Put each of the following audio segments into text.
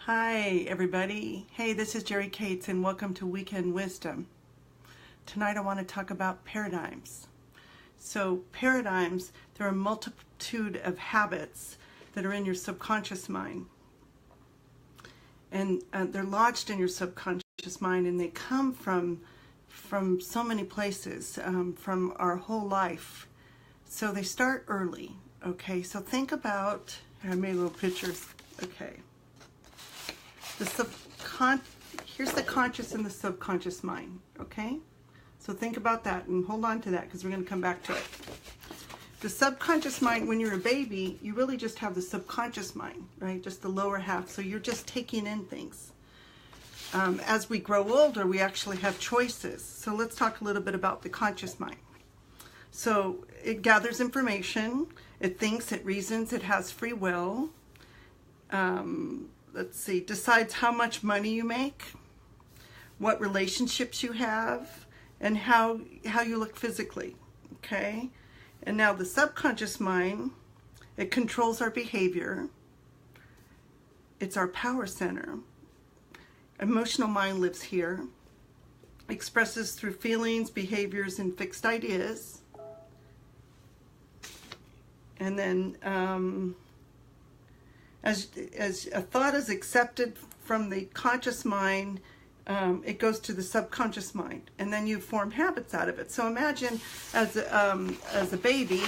Hi everybody. Hey, this is Jerry Cates and welcome to Weekend Wisdom. Tonight I want to talk about paradigms. So paradigms, there are a multitude of habits that are in your subconscious mind. And they're lodged in your subconscious mind, and they come from so many places, from our whole life. So they start early, okay? So think about, I made little pictures, okay. Here's the conscious and the subconscious mind, okay? So think about that and hold on to that because we're going to come back to it. The subconscious mind, when you're a baby, you really just have the subconscious mind, right? Just the lower half. So you're just taking in things. As we grow older, we actually have choices. So let's talk a little bit about the conscious mind. So it gathers information, it thinks, it reasons, it has free will. Let's see, decides how much money you make, what relationships you have, and how you look physically, okay? And now the subconscious mind, it controls our behavior. It's our power center. Emotional mind lives here, expresses through feelings, behaviors, and fixed ideas. And then as a thought is accepted from the conscious mind, it goes to the subconscious mind, and then you form habits out of it. So imagine as a baby,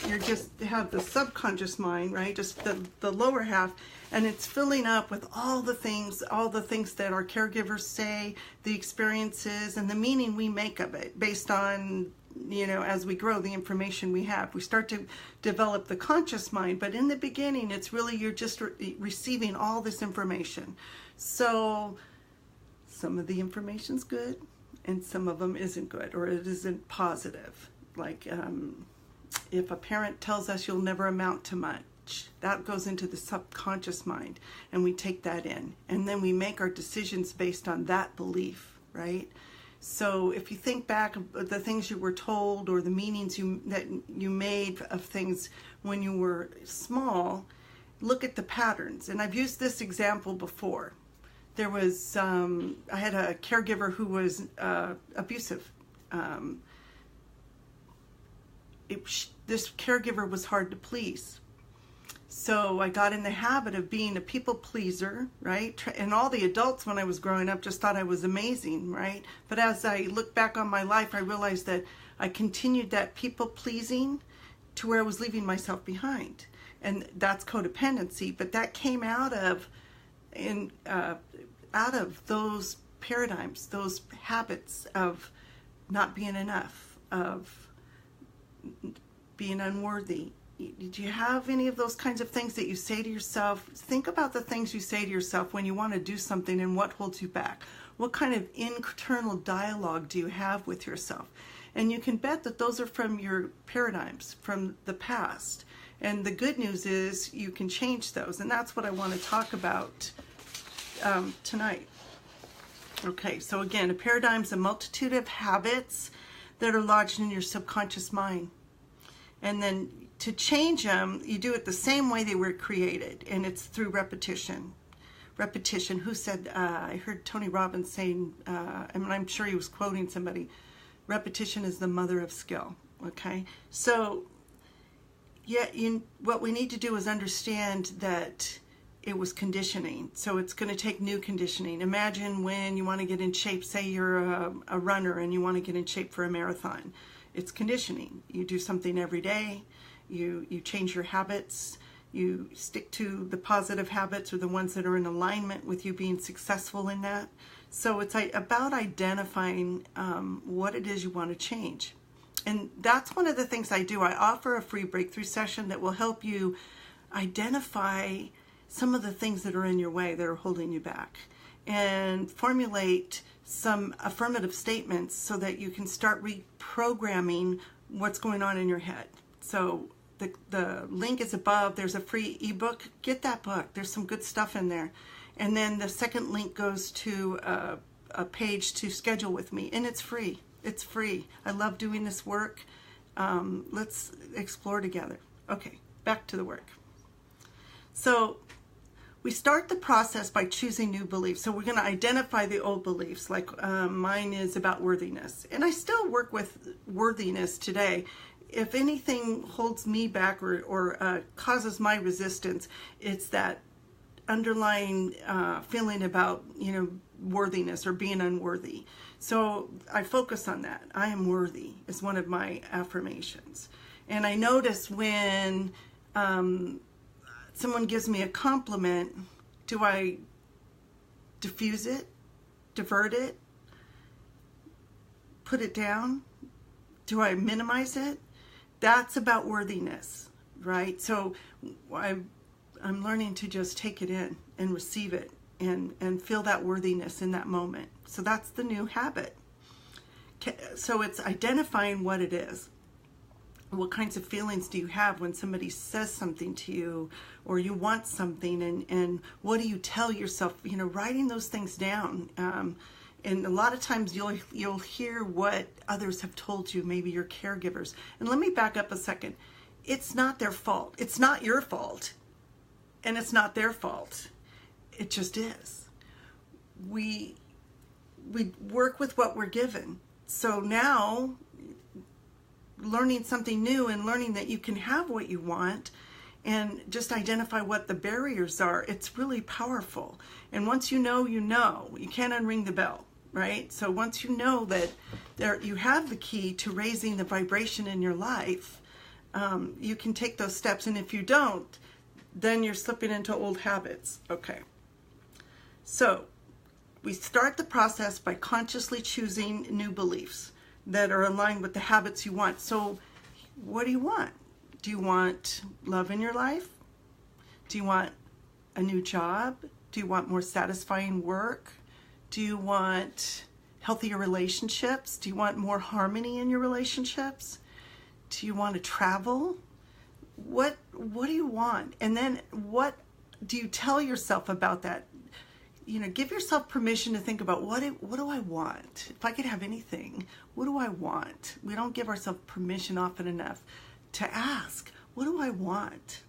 you just have the subconscious mind, right? Just the lower half, and it's filling up with all the things that our caregivers say, the experiences, and the meaning we make of it based on, as we grow, the information we have. We start to develop the conscious mind, but in the beginning, it's really you're just receiving all this information. So some of the information's good, and some of them isn't good, or it isn't positive. Like if a parent tells us you'll never amount to much, that goes into the subconscious mind, and we take that in, and then we make our decisions based on that belief, right? So if you think back of the things you were told or the meanings that you made of things when you were small, look at the patterns. And I've used this example before. There was, I had a caregiver who was abusive. This caregiver was hard to please. So I got in the habit of being a people pleaser, right? And all the adults when I was growing up just thought I was amazing, right? But as I look back on my life, I realized that I continued that people pleasing to where I was leaving myself behind. And that's codependency, but that came out of those paradigms, those habits of not being enough, of being unworthy. Do you have any of those kinds of things that you say to yourself? Think about the things you say to yourself when you want to do something and what holds you back. What kind of internal dialogue do you have with yourself? And you can bet that those are from your paradigms, from the past. And the good news is you can change those. And that's what I want to talk about tonight. Okay, so again, a paradigm is a multitude of habits that are lodged in your subconscious mind. And then to change them, you do it the same way they were created, and it's through repetition. Repetition. Who said, I heard Tony Robbins saying, and I'm sure he was quoting somebody, repetition is the mother of skill, okay? So, yeah, what we need to do is understand that it was conditioning, so it's going to take new conditioning. Imagine when you want to get in shape, say you're a runner and you want to get in shape for a marathon. It's conditioning. You do something every day. You change your habits, you stick to the positive habits or the ones that are in alignment with you being successful in that. So it's about identifying what it is you want to change. And that's one of the things I do. I offer a free breakthrough session that will help you identify some of the things that are in your way that are holding you back, and formulate some affirmative statements so that you can start reprogramming what's going on in your head. So the link is above. There's a free ebook. Get that book. There's some good stuff in there. And then the second link goes to a page to schedule with me, and it's free. It's free. I love doing this work. Let's explore together. Okay, back to the work. So We start the process by choosing new beliefs. So we're going to identify the old beliefs, like mine is about worthiness. And I still work with worthiness today. If anything holds me back or causes my resistance, it's that underlying feeling about, worthiness or being unworthy. So I focus on that. I am worthy is one of my affirmations. And I notice when someone gives me a compliment, do I diffuse it, divert it, put it down? Do I minimize it? That's about worthiness, right? So I'm learning to just take it in and receive it and feel that worthiness in that moment. So that's the new habit. So it's identifying what it is. What kinds of feelings do you have when somebody says something to you or you want something, and what do you tell yourself, writing those things down. And a lot of times you'll hear what others have told you, maybe your caregivers. And let me back up a second. It's not their fault. It's not your fault. And it's not their fault. It just is. We work with what we're given. So now, learning something new and learning that you can have what you want and just identify what the barriers are, it's really powerful. And once you know, you can't unring the bell, right? So once you know that you have the key to raising the vibration in your life, you can take those steps. And if you don't, then you're slipping into old habits. Okay. So we start the process by consciously choosing new beliefs that are aligned with the habits you want. So what do you want? Do you want love in your life? Do you want a new job? Do you want more satisfying work? Do you want healthier relationships? Do you want more harmony in your relationships? Do you want to travel? What do you want? And then what do you tell yourself about that? Give yourself permission to think about what do I want? If I could have anything, what do I want? We don't give ourselves permission often enough to ask, what do I want?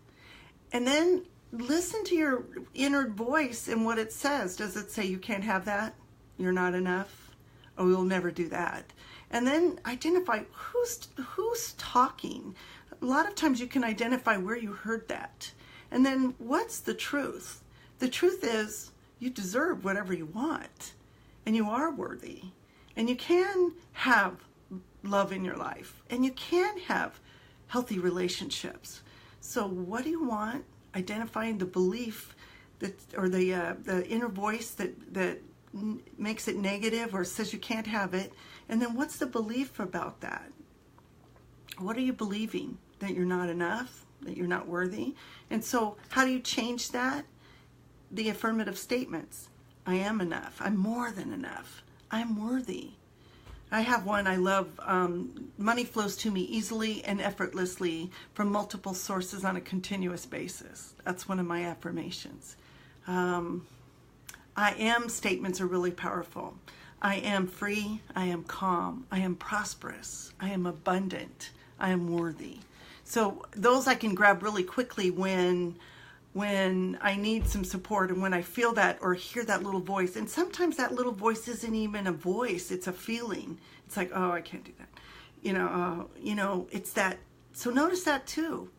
And then listen to your inner voice and what it says. Does it say you can't have that? You're not enough? Oh, you'll never do that. And then identify who's talking. A lot of times you can identify where you heard that. And then what's the truth? The truth is, you deserve whatever you want, and you are worthy, and you can have love in your life, and you can have healthy relationships. So what do you want? Identifying the belief or the inner voice that makes it negative or says you can't have it, and then what's the belief about that? What are you believing? That you're not enough, that you're not worthy? And so how do you change that? The affirmative statements. I am enough. I'm more than enough. I'm worthy. I have one I love. Money flows to me easily and effortlessly from multiple sources on a continuous basis. That's one of my affirmations. I am statements are really powerful. I am free. I am calm. I am prosperous. I am abundant. I am worthy. So those I can grab really quickly when I need some support and when I feel that or hear that little voice. And sometimes that little voice isn't even a voice, it's a feeling. It's like, oh, I can't do that. It's that. So notice that too.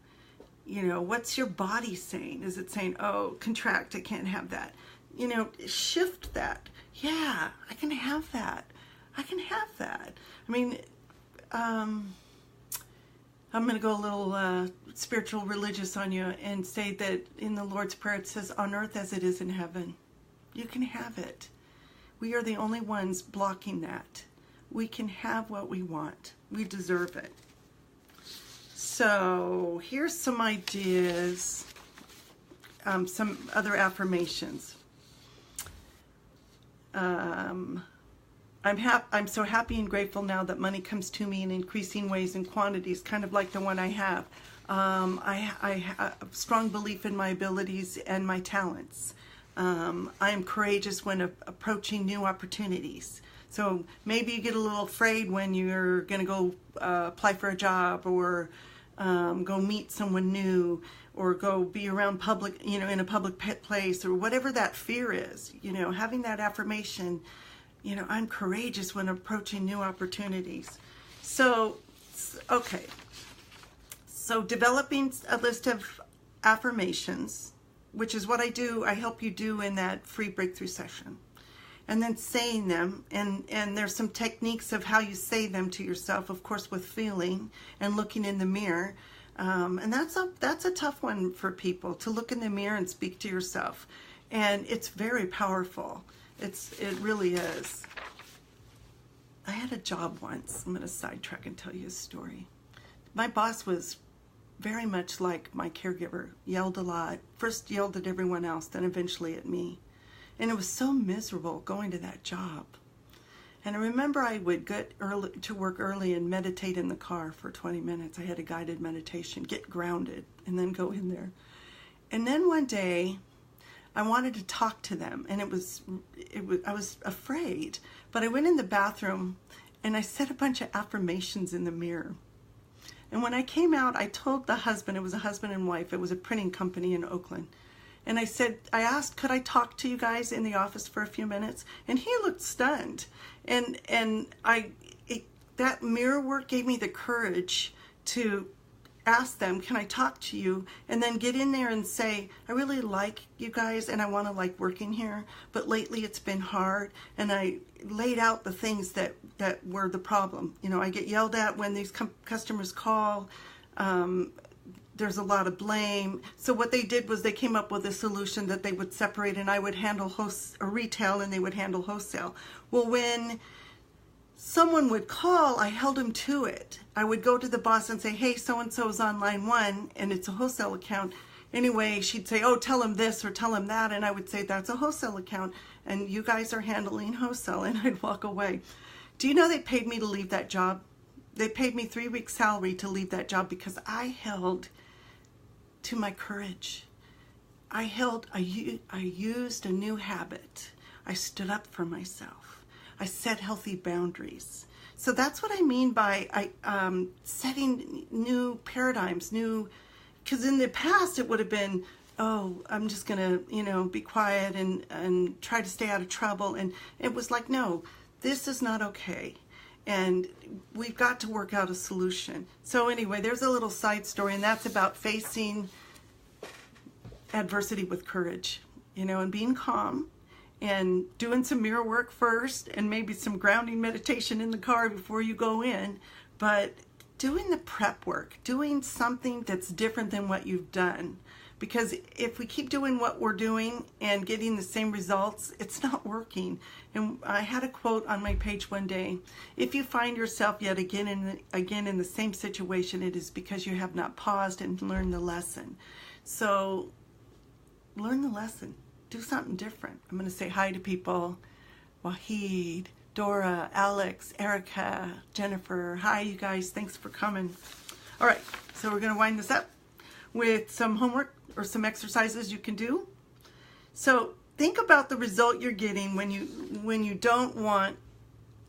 What's your body saying? Is it saying, oh, contract, I can't have that? Shift that. Yeah, I can have that. I can have that. I mean, I'm going to go a little spiritual religious on you and say that in the Lord's Prayer it says, on earth as it is in heaven. You can have it. We are the only ones blocking that. We can have what we want. We deserve it. So here's some ideas, some other affirmations. I'm so happy and grateful now that money comes to me in increasing ways and quantities, kind of like the one I have. I have a strong belief in my abilities and my talents. I am courageous when approaching new opportunities. So maybe you get a little afraid when you're going to go apply for a job or go meet someone new, or go be around public, in a public place, or whatever that fear is, having that affirmation, I'm courageous when approaching new opportunities. So, okay. So developing a list of affirmations, which is what I help you do in that free breakthrough session. And then saying them, and there's some techniques of how you say them to yourself, of course, with feeling and looking in the mirror. And that's a tough one for people, to look in the mirror and speak to yourself. And it's very powerful. It really is. I had a job once. I'm going to sidetrack and tell you a story. My boss was very much like my caregiver, yelled a lot. First yelled at everyone else, then eventually at me. And it was so miserable going to that job. And I remember I would get to work early and meditate in the car for 20 minutes. I had a guided meditation, get grounded, and then go in there. And then one day, I wanted to talk to them, and I was afraid. But I went in the bathroom, and I said a bunch of affirmations in the mirror. And when I came out, I told the husband, it was a husband and wife, it was a printing company in Oakland. And I asked, could I talk to you guys in the office for a few minutes? And he looked stunned. And that mirror work gave me the courage to ask them, can I talk to you? And then get in there and say, I really like you guys and I want to like working here, but lately it's been hard. And I laid out the things that were the problem. I get yelled at when these customers call. There's a lot of blame. So what they did was they came up with a solution that they would separate, and I would handle retail and they would handle wholesale. Well, when someone would call, I held them to it. I would go to the boss and say, hey, so-and-so's on line 1 and it's a wholesale account. Anyway, she'd say, oh, tell him this or tell him that. And I would say, that's a wholesale account and you guys are handling wholesale. And I'd walk away. Do you know they paid me to leave that job? They paid me 3 weeks salary to leave that job because I held to my courage. I used a new habit. I stood up for myself. I set healthy boundaries. So that's what I mean by setting new paradigms, because in the past it would have been, oh, I'm just gonna, be quiet and try to stay out of trouble. And it was like, no, this is not okay. And we've got to work out a solution. So anyway, there's a little side story, and that's about facing adversity with courage, and being calm and doing some mirror work first and maybe some grounding meditation in the car before you go in, but doing the prep work, doing something that's different than what you've done. Because if we keep doing what we're doing and getting the same results, it's not working. And I had a quote on my page one day: if you find yourself yet again in the same situation, it is because you have not paused and learned the lesson. So learn the lesson. Do something different. I'm going to say hi to people. Wahid, Dora, Alex, Erica, Jennifer. Hi, you guys. Thanks for coming. All right, so we're going to wind this up with some homework or some exercises you can do. So think about the result you're getting when you don't want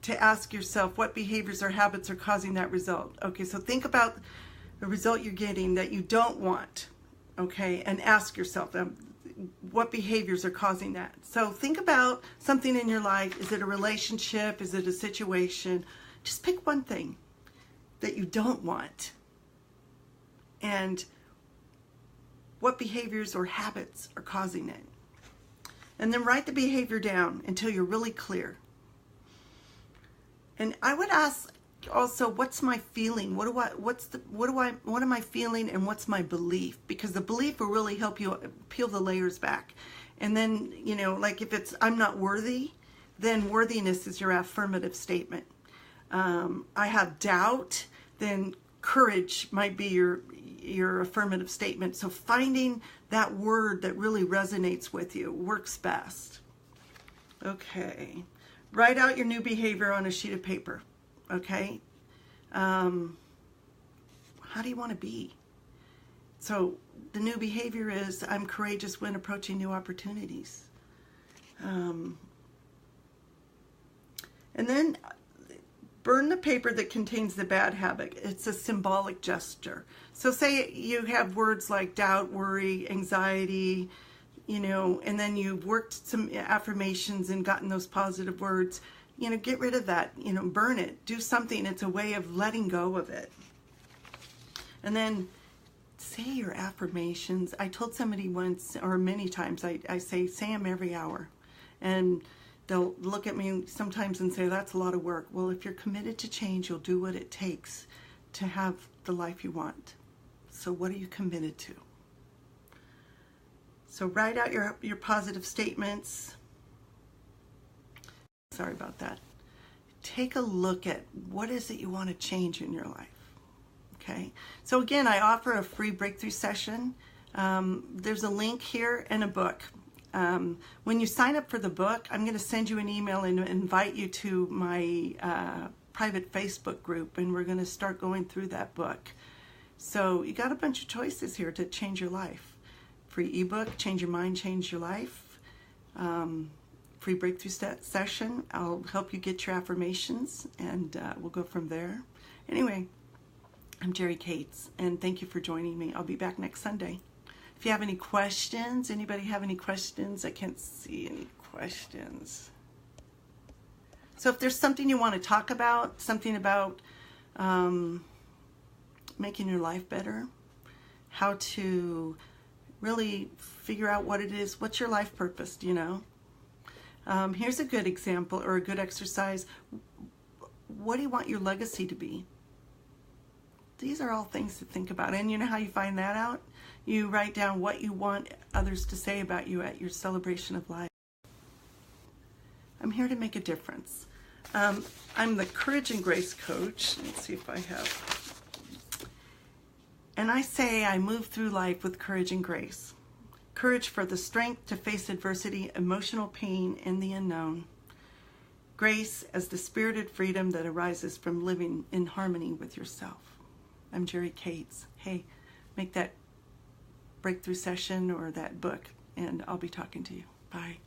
to ask yourself what behaviors or habits are causing that result. Okay, so think about the result you're getting that you don't want, okay, and ask yourself what behaviors are causing that. So think about something in your life. Is it a relationship? Is it a situation? Just pick one thing that you don't want. And what behaviors or habits are causing it. And then write the behavior down until you're really clear. And I would ask also, what's my feeling? What am I feeling, and what's my belief? Because the belief will really help you peel the layers back. And then, like if it's I'm not worthy, then worthiness is your affirmative statement. I have doubt, then courage might be your affirmative statement. So finding that word that really resonates with you works best. Okay. Write out your new behavior on a sheet of paper. Okay. How do you want to be? So the new behavior is I'm courageous when approaching new opportunities. And then burn the paper that contains the bad habit. It's a symbolic gesture. So say you have words like doubt, worry, anxiety, and then you've worked some affirmations and gotten those positive words. Get rid of that, burn it, do something. It's a way of letting go of it. And then say your affirmations. I told somebody once, or many times, I say them every hour. And they'll look at me sometimes and say, that's a lot of work. Well, if you're committed to change, you'll do what it takes to have the life you want. So what are you committed to? So write out your positive statements. Sorry about that. Take a look at what is it you want to change in your life. Okay. So again, I offer a free breakthrough session. There's a link here and a book. When you sign up for the book, I'm going to send you an email and invite you to my private Facebook group, and we're going to start going through that book. So you got a bunch of choices here to change your life. Free ebook, Change Your Mind, Change Your Life. Free breakthrough session. I'll help you get your affirmations, and we'll go from there. Anyway, I'm Jerry Cates, and thank you for joining me. I'll be back next Sunday. If you have any questions, anybody have any questions? I can't see any questions. So if there's something you want to talk about, something about making your life better, how to really figure out what it is, what's your life purpose, Here's a good example or a good exercise. What do you want your legacy to be? These are all things to think about. And you know how you find that out? You write down what you want others to say about you at your celebration of life. I'm here to make a difference. I'm the Courage and Grace coach. Let's see if I have. And I say I move through life with courage and grace. Courage for the strength to face adversity, emotional pain, and the unknown. Grace as the spirited freedom that arises from living in harmony with yourself. I'm Jerry Cates. Hey, make that breakthrough session or that book, and I'll be talking to you. Bye.